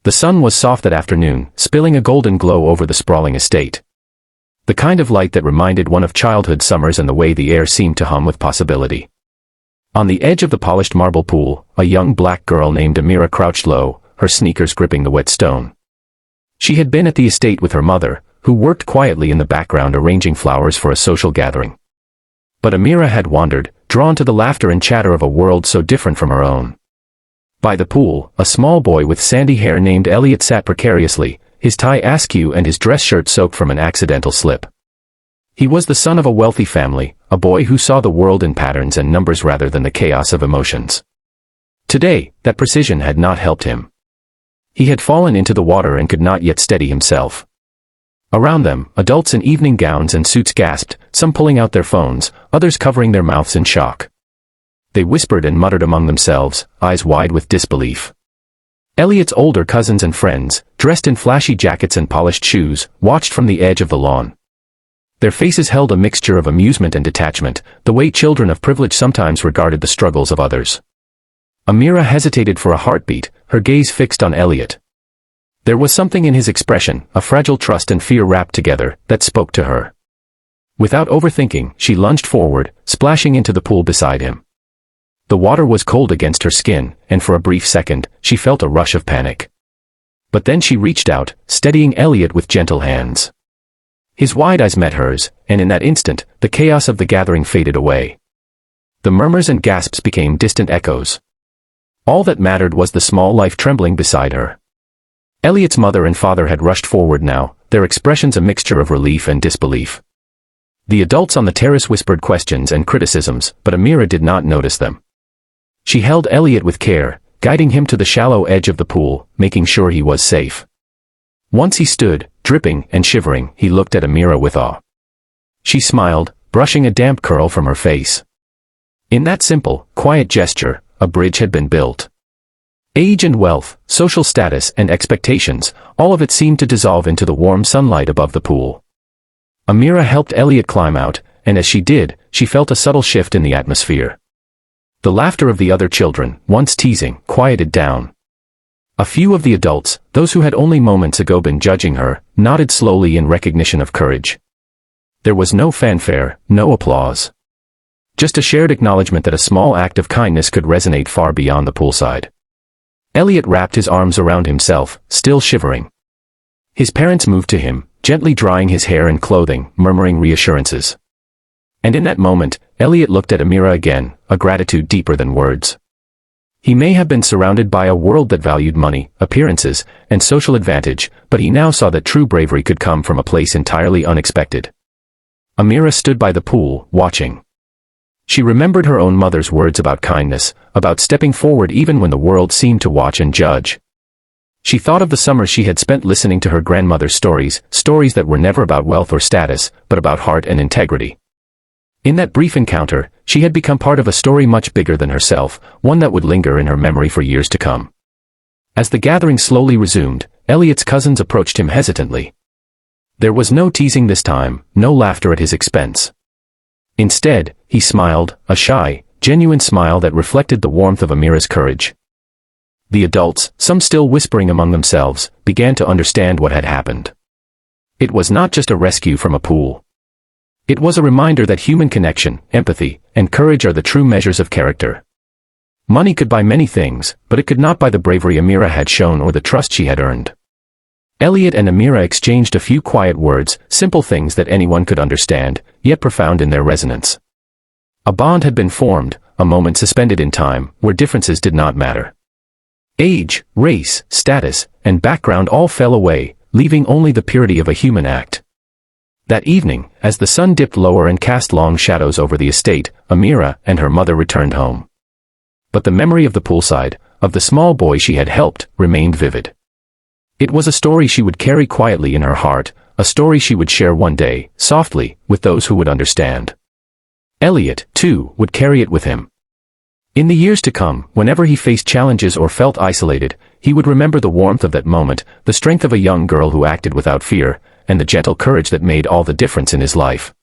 The sun was soft that afternoon, spilling a golden glow over the sprawling estate. The kind of light that reminded one of childhood summers and the way the air seemed to hum with possibility. On the edge of the polished marble pool, a young black girl named Amira crouched low, her sneakers gripping the wet stone. She had been at the estate with her mother, who worked quietly in the background arranging flowers for a social gathering. But Amira had wandered, drawn to the laughter and chatter of a world so different from her own. By the pool, a small boy with sandy hair named Elliot sat precariously, his tie askew and his dress shirt soaked from an accidental slip. He was the son of a wealthy family, a boy who saw the world in patterns and numbers rather than the chaos of emotions. Today, that precision had not helped him. He had fallen into the water and could not yet steady himself. Around them, adults in evening gowns and suits gasped, some pulling out their phones, others covering their mouths in shock. They whispered and muttered among themselves, eyes wide with disbelief. Elliot's older cousins and friends, dressed in flashy jackets and polished shoes, watched from the edge of the lawn. Their faces held a mixture of amusement and detachment, the way children of privilege sometimes regarded the struggles of others. Amira hesitated for a heartbeat, her gaze fixed on Elliot. There was something in his expression, a fragile trust and fear wrapped together, that spoke to her. Without overthinking, she lunged forward, splashing into the pool beside him. The water was cold against her skin, and for a brief second, she felt a rush of panic. But then she reached out, steadying Elliot with gentle hands. His wide eyes met hers, and in that instant, the chaos of the gathering faded away. The murmurs and gasps became distant echoes. All that mattered was the small life trembling beside her. Elliot's mother and father had rushed forward now, their expressions a mixture of relief and disbelief. The adults on the terrace whispered questions and criticisms, but Amira did not notice them. She held Elliot with care, guiding him to the shallow edge of the pool, making sure he was safe. Once he stood, dripping and shivering, he looked at Amira with awe. She smiled, brushing a damp curl from her face. In that simple, quiet gesture, a bridge had been built. Age and wealth, social status and expectations, all of it seemed to dissolve into the warm sunlight above the pool. Amira helped Elliot climb out, and as she did, she felt a subtle shift in the atmosphere. The laughter of the other children, once teasing, quieted down. A few of the adults, those who had only moments ago been judging her, nodded slowly in recognition of courage. There was no fanfare, no applause. Just a shared acknowledgement that a small act of kindness could resonate far beyond the poolside. Elliot wrapped his arms around himself, still shivering. His parents moved to him, gently drying his hair and clothing, murmuring reassurances. And in that moment, Elliot looked at Amira again, a gratitude deeper than words. He may have been surrounded by a world that valued money, appearances, and social advantage, but he now saw that true bravery could come from a place entirely unexpected. Amira stood by the pool, watching. She remembered her own mother's words about kindness, about stepping forward even when the world seemed to watch and judge. She thought of the summers she had spent listening to her grandmother's stories, stories that were never about wealth or status, but about heart and integrity. In that brief encounter, she had become part of a story much bigger than herself, one that would linger in her memory for years to come. As the gathering slowly resumed, Elliot's cousins approached him hesitantly. There was no teasing this time, no laughter at his expense. Instead, he smiled, a shy, genuine smile that reflected the warmth of Amira's courage. The adults, some still whispering among themselves, began to understand what had happened. It was not just a rescue from a pool. It was a reminder that human connection, empathy, and courage are the true measures of character. Money could buy many things, but it could not buy the bravery Amira had shown or the trust she had earned. Elliot and Amira exchanged a few quiet words, simple things that anyone could understand, yet profound in their resonance. A bond had been formed, a moment suspended in time, where differences did not matter. Age, race, status, and background all fell away, leaving only the purity of a human act. That evening, as the sun dipped lower and cast long shadows over the estate, Amira and her mother returned home. But the memory of the poolside, of the small boy she had helped, remained vivid. It was a story she would carry quietly in her heart, a story she would share one day, softly, with those who would understand. Elliot, too, would carry it with him. In the years to come, whenever he faced challenges or felt isolated, he would remember the warmth of that moment, the strength of a young girl who acted without fear, and the gentle courage that made all the difference in his life.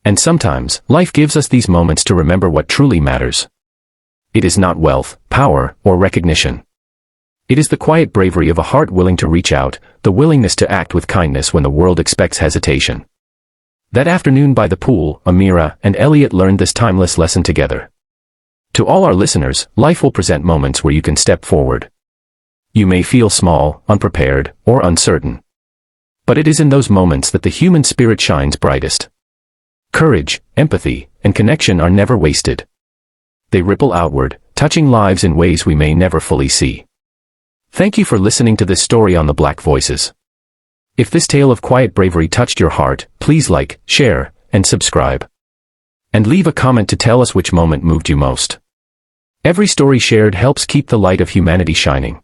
And sometimes, life gives us these moments to remember what truly matters. It is not wealth, power, or recognition. It is the quiet bravery of a heart willing to reach out, the willingness to act with kindness when the world expects hesitation. That afternoon by the pool, Amira and Elliot learned this timeless lesson together. To all our listeners, life will present moments where you can step forward. You may feel small, unprepared, or uncertain. But it is in those moments that the human spirit shines brightest. Courage, empathy, and connection are never wasted. They ripple outward, touching lives in ways we may never fully see. Thank you for listening to this story on the Black Voices. If this tale of quiet bravery touched your heart, please like, share, and subscribe. And leave a comment to tell us which moment moved you most. Every story shared helps keep the light of humanity shining.